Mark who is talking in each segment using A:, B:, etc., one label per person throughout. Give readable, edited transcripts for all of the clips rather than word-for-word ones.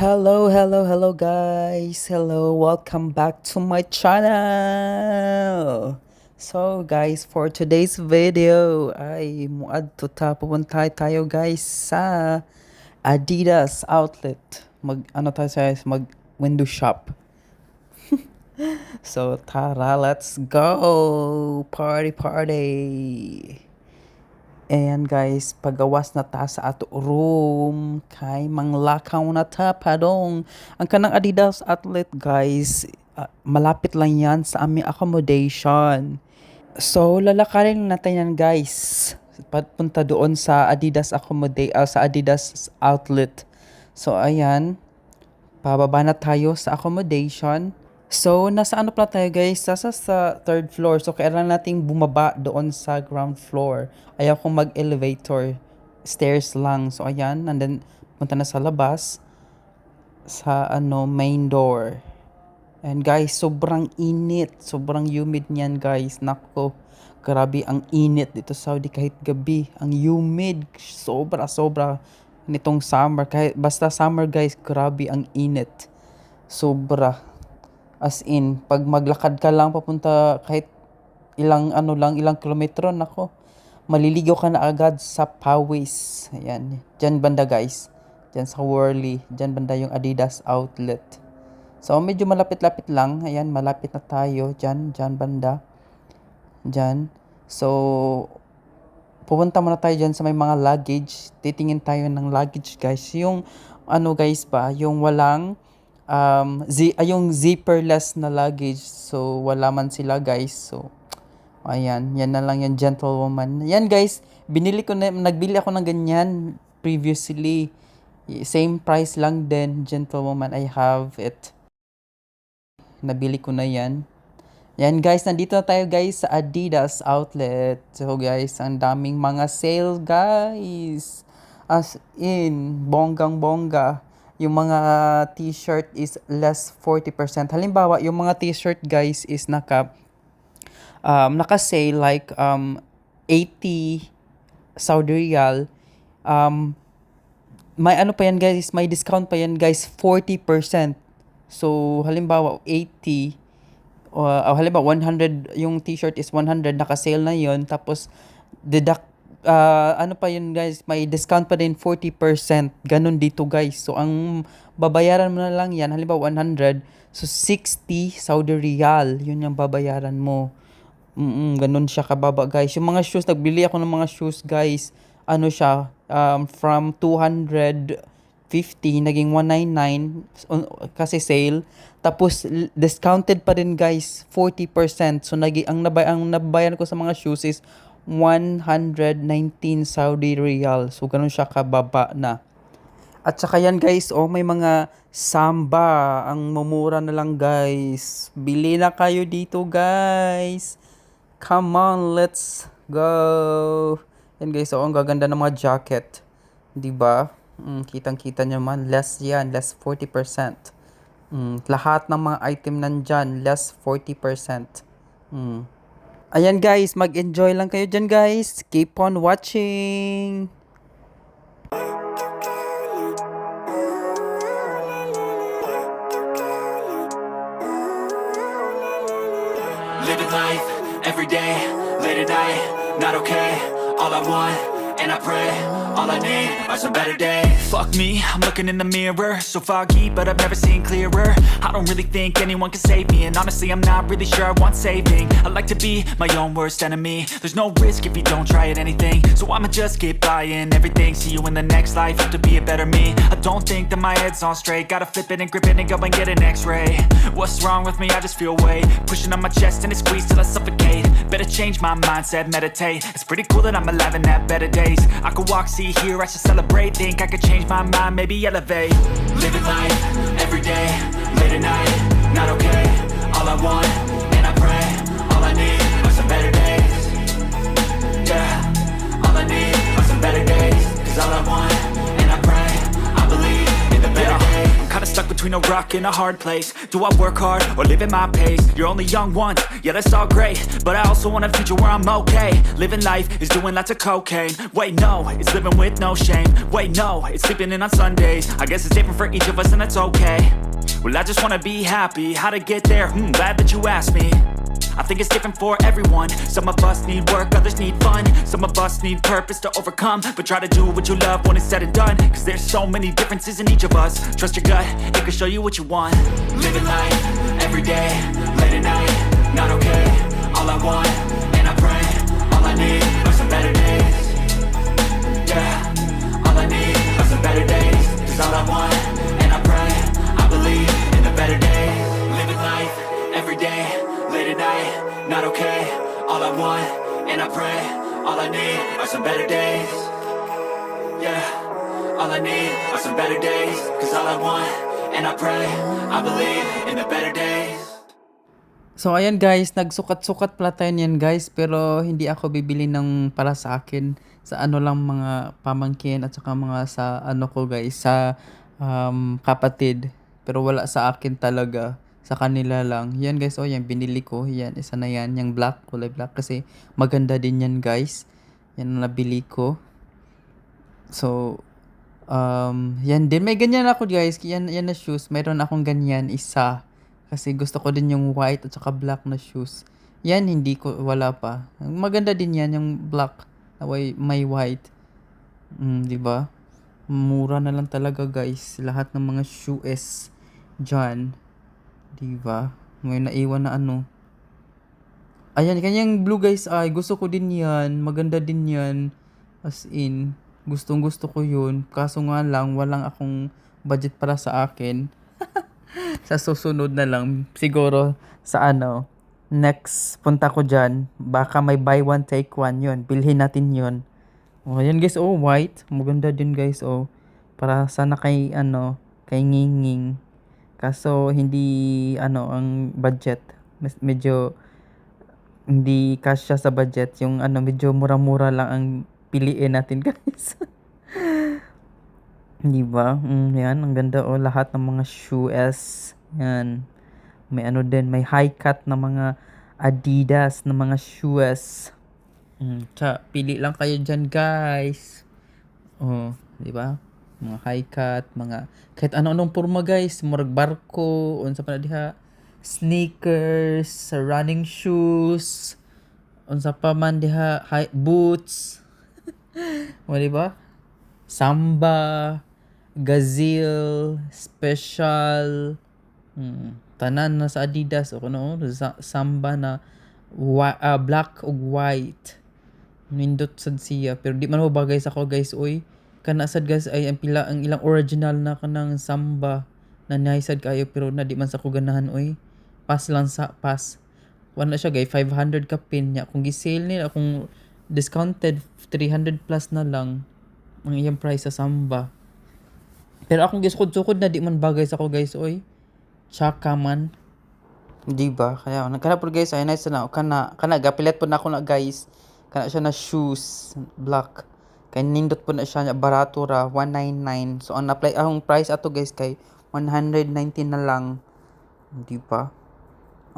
A: Hello guys. Hello, welcome back to my channel. So guys, for today's video ay muadto ta pupunta tayo guys sa Adidas outlet. Mag ano tayo guys, mag window shop. So tara, let's go. Party. Ayan guys, pagawas na ta sa ato room kay manglakaw na ta padong. Ang kanang Adidas outlet guys, malapit lang yan sa aming accommodation. So lalakarin natin yan guys. Papunta doon sa Adidas sa Adidas outlet. So ayan, pababa na tayo sa accommodation. So, nasa ano pala tayo guys? Sa third floor. So, kailangan nating bumaba doon sa ground floor. Ayaw kong mag-elevator. Stairs lang. So, ayan. And then, punta na sa labas. Sa main door. And guys, sobrang init. Sobrang humid niyan guys. Nako. Grabe ang init dito sa Saudi kahit gabi. Ang humid. Sobra. Nitong summer. Basta summer guys, grabe ang init. Sobra. As in, pag maglakad ka lang papunta kahit ilang kilometro, nako, maliligaw ka na agad sa pawis. Ayan, dyan banda guys. Dyan sa Worley, dyan banda yung Adidas outlet. So, medyo malapit-lapit lang. Ayan, malapit na tayo. Dyan banda. Dyan. So, pupunta muna tayo dyan sa may mga luggage. Titingin tayo ng luggage guys. Yung, guys ba, yung walang, yung zipperless na luggage. So, wala man sila guys. So, ayan. Yan na lang yung gentlewoman. Yan guys. Nagbili ako ng ganyan previously. Same price lang din. Gentlewoman. I have it. Nabili ko na yan. Yan guys. Nandito na tayo guys sa Adidas outlet. So guys, ang daming mga sale guys. As in, bonggang-bongga. Yung mga t-shirt is less 40%. Halimbawa, yung mga t-shirt guys is naka-sale like 80 Saudi Riyal. May ano pa yan guys, may discount pa yan guys, 40%. So, halimbawa 80 halimbawa 100, yung t-shirt is 100, naka-sale na yon, tapos deduct ano pa yun guys, may discount pa din 40%. Ganun dito guys. So, ang babayaran mo na lang yan, halimbawa 100, so 60 Saudi Riyal, yun yung babayaran mo. Ganun siya kababa guys. Yung mga shoes, nagbili ako ng mga shoes guys, ano siya, from 250, naging 199, kasi sale. Tapos, discounted pa din guys, 40%. So, ang nabayaran ko sa mga shoes is 119 Saudi Riyal. So, ganun siya kababa na. At saka yan guys, may mga samba. Ang mumura na lang guys. Bili na kayo dito guys. Come on, let's go. Yan guys, ang gaganda ng mga jacket. Diba? Kitang-kita nyo man. Less 40%. Lahat ng mga item nandyan, less 40%. Ayan guys, mag-enjoy lang kayo dyan guys. Keep on watching.
B: Living life, every day, late at night, not okay. All I want, and I pray, all I need are some better days. Fuck me, I'm looking in the mirror, so foggy, but I've never seen clearer. I don't really think anyone can save me, and honestly I'm not really sure I want saving. I like to be my own worst enemy. There's no risk if you don't try at anything, so I'ma just keep buying everything. See you in the next life, have to be a better me. I don't think that my head's on straight, gotta flip it and grip it and go and get an x-ray. What's wrong with me? I just feel weight pushing on my chest and it squeezes till I suffocate. Better change my mindset, meditate. It's pretty cool that I'm alive and have better days. I could walk, see, hear, I should celebrate. Think I could change my mind, maybe elevate. Living life, every day, late at night, not okay. All I want, and I pray, all I need are some better days. Yeah, all I need are some better days. Cause all I want, and I pray, I believe in the better days. I'm kinda stuck between between a rock and a hard place. Do I work hard or live at my pace? You're only young once, yeah that's all great, but I also want a future where I'm okay. Living life is doing lots of cocaine. Wait no, it's living with no shame. Wait no, it's sleeping in on Sundays. I guess it's different for each of us and that's okay. Well I just wanna be happy, how to get there? Glad that you asked me. I think it's different for everyone. Some of us need work, others need fun. Some of us need purpose to overcome. But try to do what you love when it's said and done, cause there's so many differences in each of us. Trust your gut, it can show you what you want. Living life, every day, late at night, not okay. All I want, and I pray, all I need are some better days. Yeah, all I need are some better days. Cause all I want, and I pray, I believe in the better days. Living life, every day, late at night, not okay. All I want, and I pray, all I need are some better days. Yeah, all I need are some better days. Cause all I want, and I pray, I believe in the better days.
A: So ayan guys, nagsukat-sukat pala tayo niyan guys, pero hindi ako bibili ng para sa akin, sa ano lang mga pamangkin at saka mga sa ano ko guys, sa kapatid, pero wala sa akin talaga, sa kanila lang. Yan guys, oh yan binili ko, yan isa na yan, yung black, kulay black kasi maganda din yan guys. Yan ang nabili ko. So yan din, may ganyan ako guys, yan na shoes, mayroon akong ganyan isa. Kasi gusto ko din yung white at saka black na shoes. Yan, hindi ko, wala pa. Maganda din yan, yung black na may white. Di ba? Mura na lang talaga guys. Lahat ng mga shoes dyan. Di ba? May naiwan na ano. Ayan, kanyang blue guys ay gusto ko din yan. Maganda din yan. As in, gustong gusto ko yun. Kaso nga lang, walang akong budget para sa akin. Sa susunod na lang, siguro sa ano, next punta ko dyan, baka may buy one take one yun, bilhin natin yun. Oh, ayan guys, oh white, maganda din guys, oh, para sana kay ano, kay nginging. Kaso hindi ano ang budget, medyo hindi kasya sa budget, yung ano medyo mura-mura lang ang piliin natin guys. Di ba? Yan, ang ganda oh, lahat ng mga shoes. Yan. May ano din, may high cut na mga Adidas na mga shoes. Pili lang kayo dyan, guys. Oh, di ba? Mga high cut, mga kahit ano-anong porma, guys. Murag barko, unsa pa na diha, sneakers, running shoes, unsa pa man diha, boots. O, di ba? Samba, Gazelle, Special, tanan na sa Adidas o kuno, Samba na black ug white. Nindot sad siya pero di man mo bagay sa ako guys, oy. Kana sad guys ay ang pila ang ilang original na kanang Samba na naisad kayo pero na di man sa ko ganahan, oy. Pass lang sa pass. Wala siya guys, 500 ka pin niya. Kung gi-sale nila, kung discounted 300 plus na lang ang iyang price sa Samba. Pero akong gisukod-sukod na di man bagay sa ko guys, oy. Tsaka man. Di ba? Kaya nagkana po guys, ay nice na. Kana gapilet po na ako na guys. Kana siya na shoes, black. Kay nindot po na siya, barato ra, 199. So ang apply akong price ato guys kay 119 na lang. Di ba?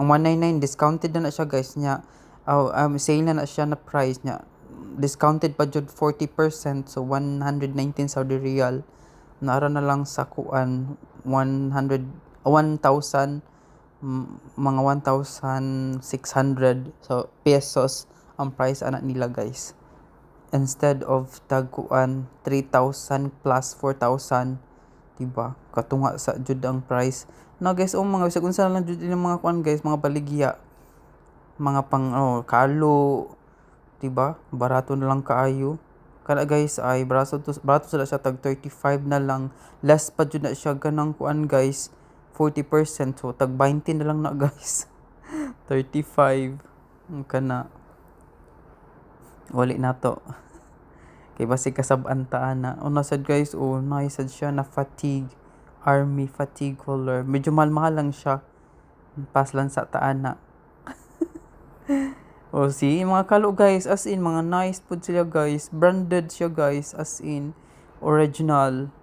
A: Ang 199 discounted na siya guys niya. Sale na siya na price niya. Discounted pa jud 40%, so 119 Saudi Riyal. Naara na lang sa kuan 1,000 mga 1,600 so pesos ang price anak nila guys. Instead of tagkuan 3,000 plus 4,000, diba? Katunga sa jud ang price. Na guys, mga bisag unsa lang jud yung mga kuan guys, mga baligya. Mga pang kalo, diba? Barato na lang kaayo. Kana guys ay barato sila siya tag 35 na lang. Less pa jud na siya ganang kuan guys. 40%, so tag 20 na lang na guys. 35 kana wali na to. Kay basig kasab-an ta na. Una sad guys, nice sad siya na fatigue, army fatigue color. Medyo mahal lang siya. Pas lang sa taana. See, mga kalo guys, as in mga nice pud sila guys. Branded siya guys, as in original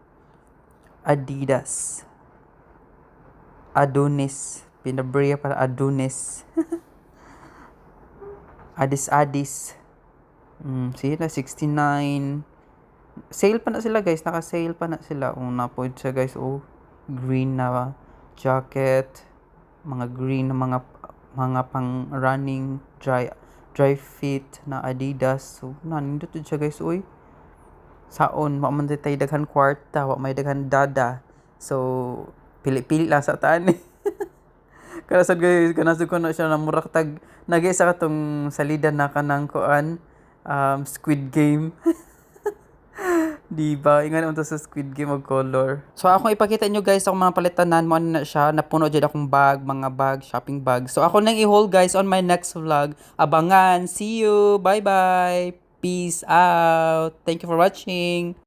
A: Adidas. Adonis. Pinabriya para Adonis. Adis. Sila 69. Sale pa na sila guys, naka-sale pa na sila. Una po siya guys, green na jacket, mga green na mga pang running dry fit na Adidas. So nanindot siya guys, saon wa man tay daghan kwarta, wa may daghan dada. So pili-pili lang sa taan. Karasad guys, kanasad ko na siya na murak tag nag-isa ka tong salida na kanang kuan Squid Game. Diba? Ingan unta sa Squid Game og color. So ako ipakita nyo guys ang mga palitanan mo na siya. Napuno dyan akong mga bag, shopping bag. So ako nang i-haul guys on my next vlog. Abangan. See you. Bye bye. Peace out. Thank you for watching.